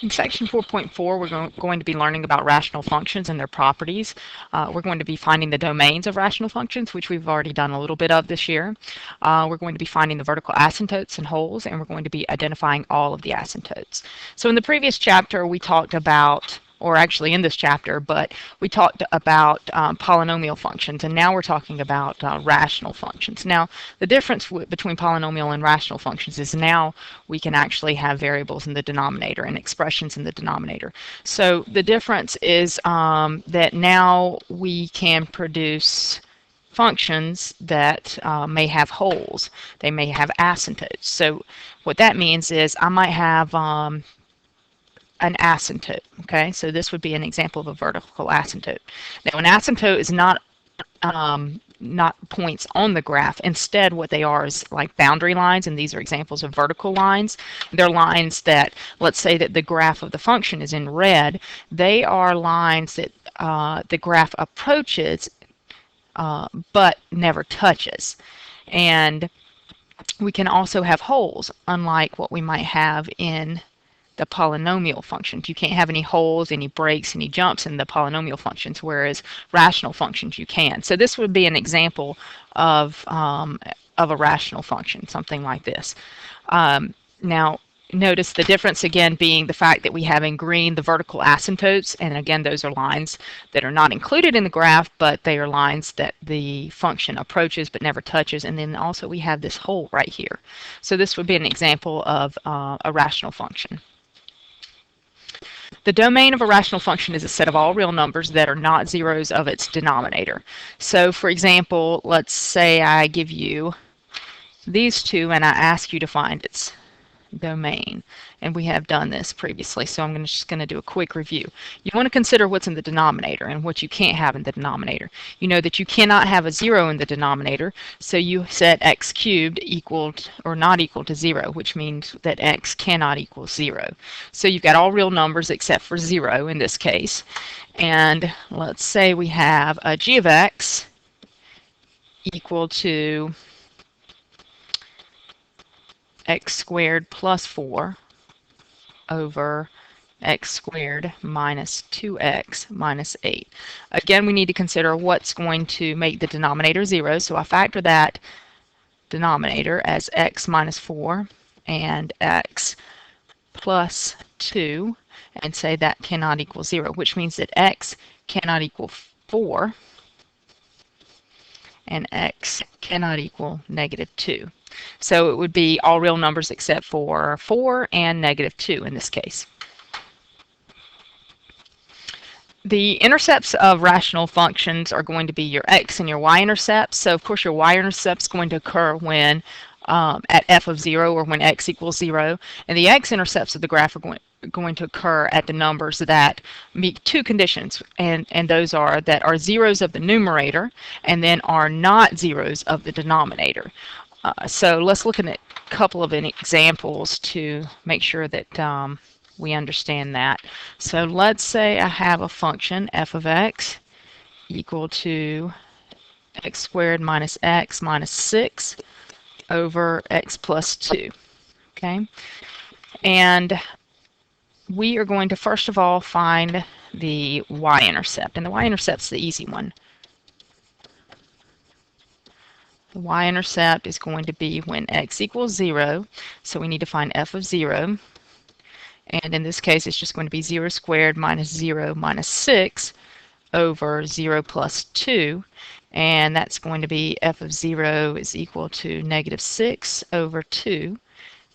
In section 4.4, we're going to be learning about rational functions and their properties. We're going to be finding the domains of rational functions, which we've already done a little bit of this year. We're going to be finding the vertical asymptotes and holes, and we're going to be identifying all of the asymptotes. So in the previous chapter, we talked about, or actually in this chapter, but we talked about polynomial functions, and now we're talking about rational functions. Now, the difference between polynomial and rational functions is now we can actually have variables in the denominator and expressions in the denominator. So the difference is that now we can produce functions that may have holes. They may have asymptotes. So what that means is I might have an asymptote. Okay, so this would be an example of a vertical asymptote. Now, an asymptote is not points on the graph. Instead, what they are is like boundary lines, and these are examples of vertical lines. They're lines that, let's say that the graph of the function is in red. They are lines that the graph approaches but never touches. And we can also have holes, unlike what we might have in the polynomial functions. You can't have any holes, any breaks, any jumps in the polynomial functions, whereas rational functions you can. So this would be an example of a rational function, something like this. Now, notice the difference again being the fact that we have in green the vertical asymptotes, and again those are lines that are not included in the graph, but they are lines that the function approaches but never touches, and then also we have this hole right here. So this would be an example of a rational function. The domain of a rational function is a set of all real numbers that are not zeros of its denominator. So for example, let's say I give you these two and I ask you to find its domain, and we have done this previously, so I'm just going to do a quick review. You want to consider what's in the denominator and what you can't have in the denominator. You know that you cannot have a 0 in the denominator, so you set x cubed equal or not equal to 0, which means that x cannot equal 0. So you've got all real numbers except for 0 in this case. And let's say we have a g of x equal to x squared plus 4 over x squared minus 2x minus 8. Again, we need to consider what's going to make the denominator 0, so I factor that denominator as x minus 4 and x plus 2 and say that cannot equal 0, which means that x cannot equal 4 and x cannot equal negative 2. So it would be all real numbers except for 4 and negative 2 in this case. The intercepts of rational functions are going to be your x and your y-intercepts. So of course your y-intercept is going to occur when at f of 0 or when x equals 0. And the x-intercepts of the graph are going to occur at the numbers that meet two conditions, and those are that are zeros of the numerator and then are not zeros of the denominator. So let's look at a couple of examples to make sure that we understand that. So let's say I have a function f of x equal to x squared minus x minus 6 over x plus 2. Okay, and we are going to first of all find the y-intercept, and the y-intercept is the easy one. The y-intercept is going to be when x equals 0, so we need to find f of 0. And in this case, it's just going to be 0 squared minus 0 minus 6 over 0 plus 2. And that's going to be f of 0 is equal to negative 6 over 2.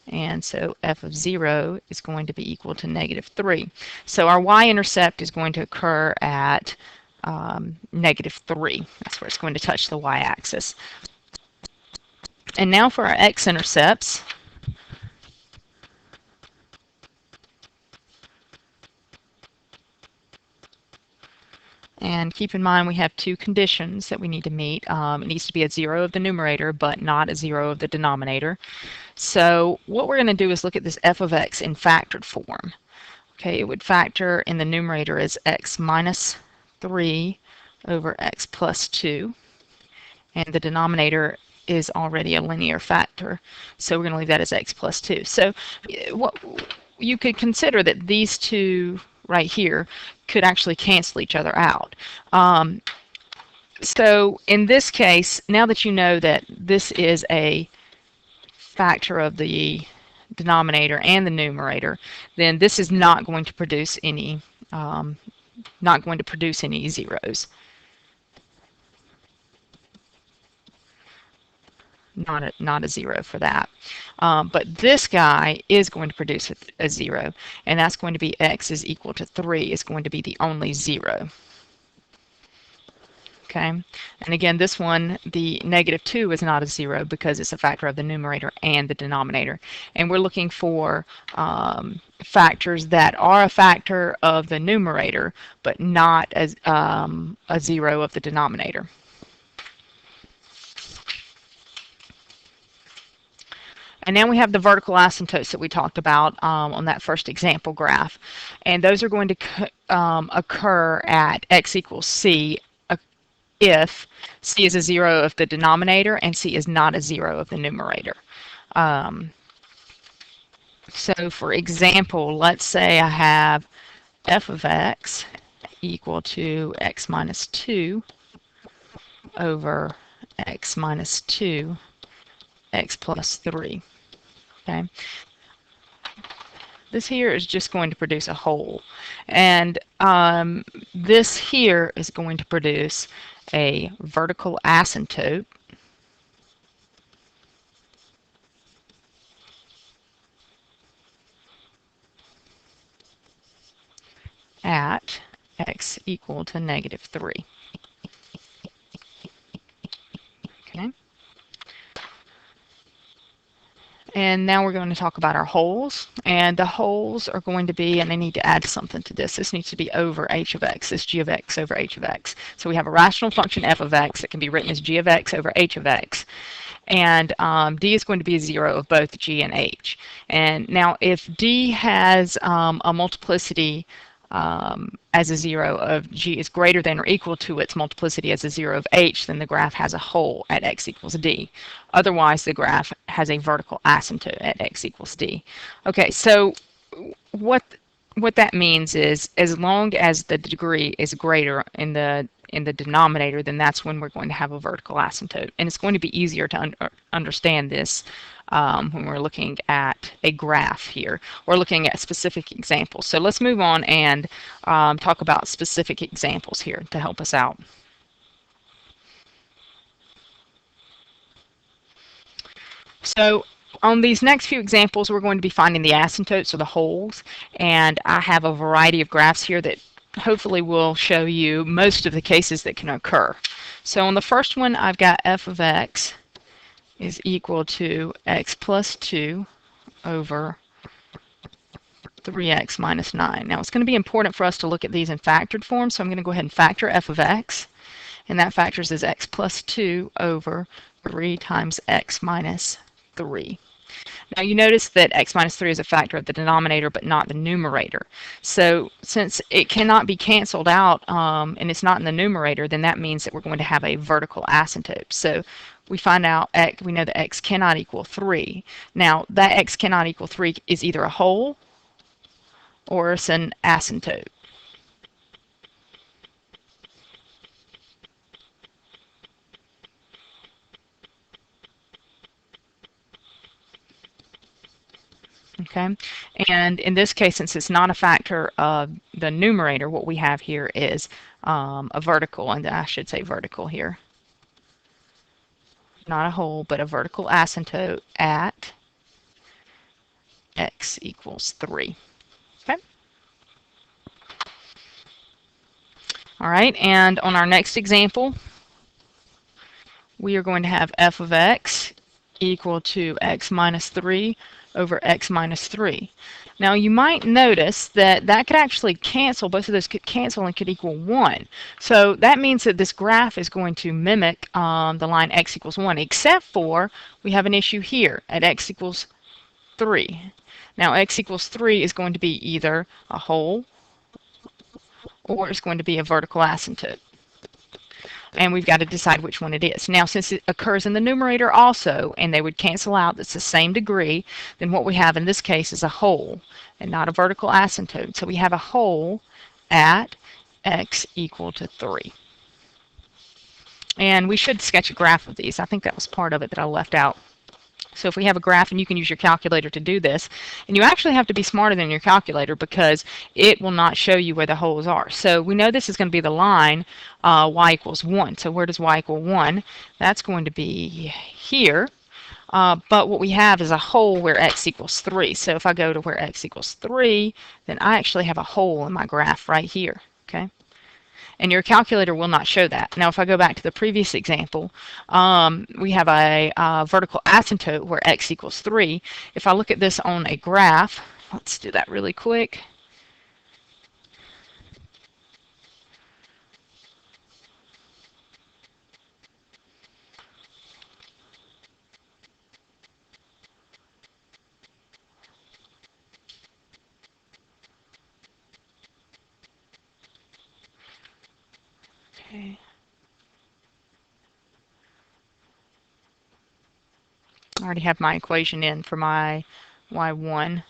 And so f of 0 is going to be equal to negative 3. So our y-intercept is going to occur at negative 3. That's where it's going to touch the y-axis. And now for our x-intercepts. And keep in mind we have two conditions that we need to meet. It needs to be a 0 of the numerator, but not a 0 of the denominator. So what we're going to do is look at this f of x in factored form. Okay, it would factor in the numerator as x minus 3 over x plus 2. And the denominator is already a linear factor, so we're going to leave that as x plus 2. So what you could consider that these two right here could actually cancel each other out. So in this case, now that you know that this is a factor of the denominator and the numerator, then this is not going to produce any zeros. Not a zero for that. But this guy is going to produce a zero, and that's going to be x is equal to 3 is going to be the only zero. Okay, and again, this one, the -2 is not a zero because it's a factor of the numerator and the denominator. And we're looking for factors that are a factor of the numerator, but not as a zero of the denominator. And now we have the vertical asymptotes that we talked about on that first example graph. And those are going to occur at x equals c if c is a zero of the denominator and c is not a zero of the numerator. So for example, let's say I have f of x equal to x minus 2 over x minus 2, x plus 3. Okay. This here is just going to produce a whole. And this here is going to produce a vertical asymptote at x equal to -3. Okay. And now we're going to talk about our wholes. And the wholes are going to be, and I need to add something to this. This needs to be over h of x, this g of x over h of x. So we have a rational function f of x that can be written as g of x over h of x. And d is going to be a zero of both g and h. And now if d has a multiplicity as a zero of g is greater than or equal to its multiplicity as a zero of h, then the graph has a hole at x equals d. Otherwise, the graph has a vertical asymptote at x equals d. Okay, so what that means is as long as the degree is greater in the denominator, then that's when we're going to have a vertical asymptote. And it's going to be easier to understand this when we're looking at a graph here or looking at specific examples. So let's move on and talk about specific examples here to help us out. So on these next few examples, we're going to be finding the asymptotes or the wholes, and I have a variety of graphs here that hopefully will show you most of the cases that can occur. So on the first one, I've got f of x is equal to x plus 2 over 3x minus 9. Now it's going to be important for us to look at these in factored form, so I'm going to go ahead and factor f of x, and that factors as x plus 2 over 3 times x minus 3. Now you notice that x minus 3 is a factor of the denominator but not the numerator. So since it cannot be canceled out and it's not in the numerator, then that means that we're going to have a vertical asymptote. So we find out we know that x cannot equal 3. Now that x cannot equal 3 is either a whole or it's an asymptote. Okay, and in this case, since it's not a factor of the numerator, what we have here is a vertical, and I should say vertical here. Not a whole, but a vertical asymptote at x equals 3. Okay. All right, and on our next example, we are going to have f of x equal to x minus 3 over x minus 3. Now you might notice that that could actually cancel, both of those could cancel and could equal 1. So that means that this graph is going to mimic the line x equals 1, except for we have an issue here at x equals 3. Now x equals 3 is going to be either a whole or it's going to be a vertical asymptote. and we've got to decide which one it is. Now, since it occurs in the numerator also, and they would cancel out, that's the same degree, then what we have in this case is a whole and not a vertical asymptote. So we have a whole at x equal to 3. And we should sketch a graph of these. I think that was part of it that I left out. So if we have a graph, and you can use your calculator to do this, and you actually have to be smarter than your calculator because it will not show you where the holes are. So we know this is going to be the line y equals 1. So where does y equal 1? That's going to be here. But what we have is a hole where x equals 3. So if I go to where x equals 3, then I actually have a hole in my graph right here. Okay. And your calculator will not show that. Now, if I go back to the previous example, we have a vertical asymptote where x equals 3. If I look at this on a graph, let's do that really quick. Okay. I already have my equation in for my y1.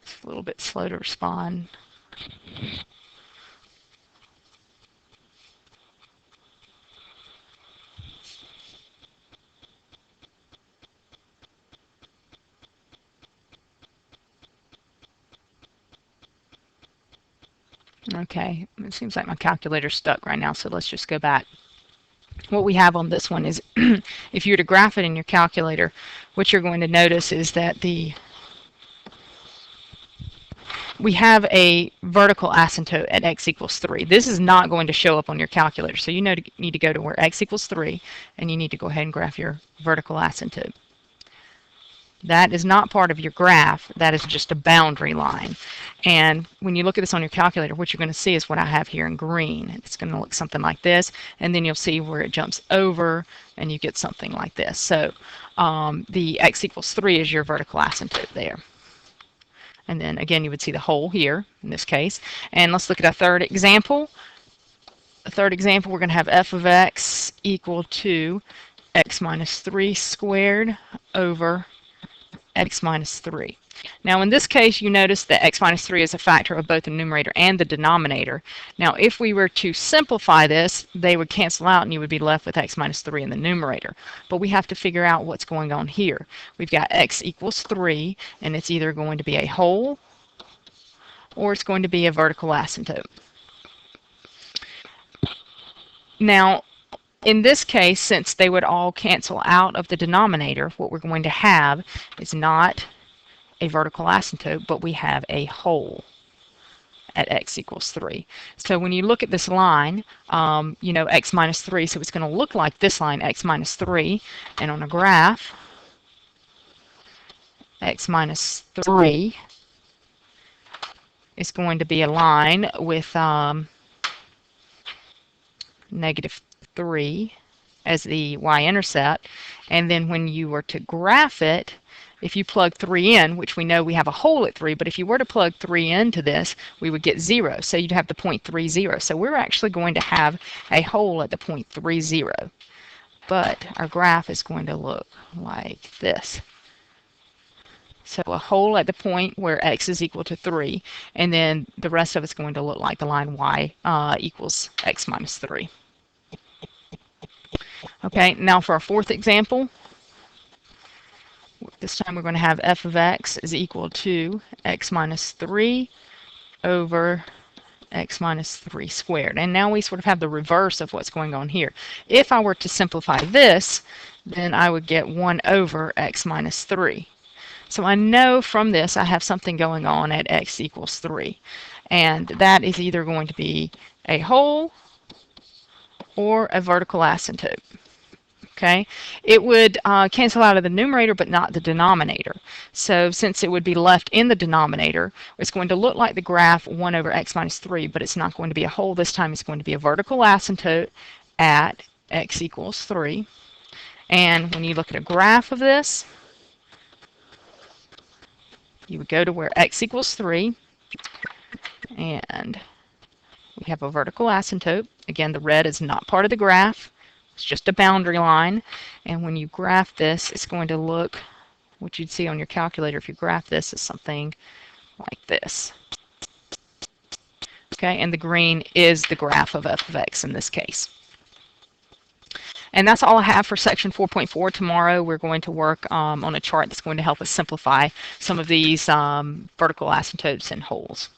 It's a little bit slow to respond. Okay, it seems like my calculator's stuck right now, so let's just go back. What we have on this one is if you were to graph it in your calculator, what you're going to notice is that we have a vertical asymptote at x equals 3. This is not going to show up on your calculator, so you need to go to where x equals 3, and you need to go ahead and graph your vertical asymptote. That is not part of your graph. That is just a boundary line. And when you look at this on your calculator, what you're going to see is what I have here in green. It's going to look something like this, and then you'll see where it jumps over, and you get something like this. So the x equals 3 is your vertical asymptote there. And then again, you would see the hole here in this case. And let's look at a third example. A third example, we're going to have f of x equal to x minus 3 squared over x minus 3. Now in this case, you notice that x minus 3 is a factor of both the numerator and the denominator. Now if we were to simplify this, they would cancel out and you would be left with x minus 3 in the numerator. But we have to figure out what's going on here. We've got x equals 3, and it's either going to be a whole or it's going to be a vertical asymptote. Now in this case, since they would all cancel out of the denominator, what we're going to have is not a vertical asymptote, but we have a hole at x equals 3. So when you look at this line, you know, x minus 3, so it's going to look like this line, x minus 3, and on a graph, x minus 3 is going to be a line with negative 3 as the y-intercept, and then when you were to graph it, if you plug 3 in, which we know we have a hole at 3, but if you were to plug 3 into this, we would get 0. So you'd have the point 30. So we're actually going to have a hole at the point 30. But our graph is going to look like this. So a hole at the point where x is equal to 3, and then the rest of it's going to look like the line y equals x minus 3. Okay, now for our fourth example, this time we're going to have f of x is equal to x minus 3 over x minus 3 squared. And now we sort of have the reverse of what's going on here. If I were to simplify this, then I would get 1 over x minus 3. So I know from this I have something going on at x equals 3. And that is either going to be a hole or a vertical asymptote. Okay, it would cancel out of the numerator but not the denominator. So since it would be left in the denominator, it's going to look like the graph 1 over x minus 3, but it's not going to be a hole this time. It's going to be a vertical asymptote at x equals 3. And when you look at a graph of this, you would go to where x equals 3, and You have a vertical asymptote. Again, the red is not part of the graph. It's just a boundary line. And when you graph this, it's going to look, what you'd see on your calculator if you graph this, is something like this. Okay, and the green is the graph of f of x in this case. And that's all I have for section 4.4. Tomorrow we're going to work on a chart that's going to help us simplify some of these vertical asymptotes and holes.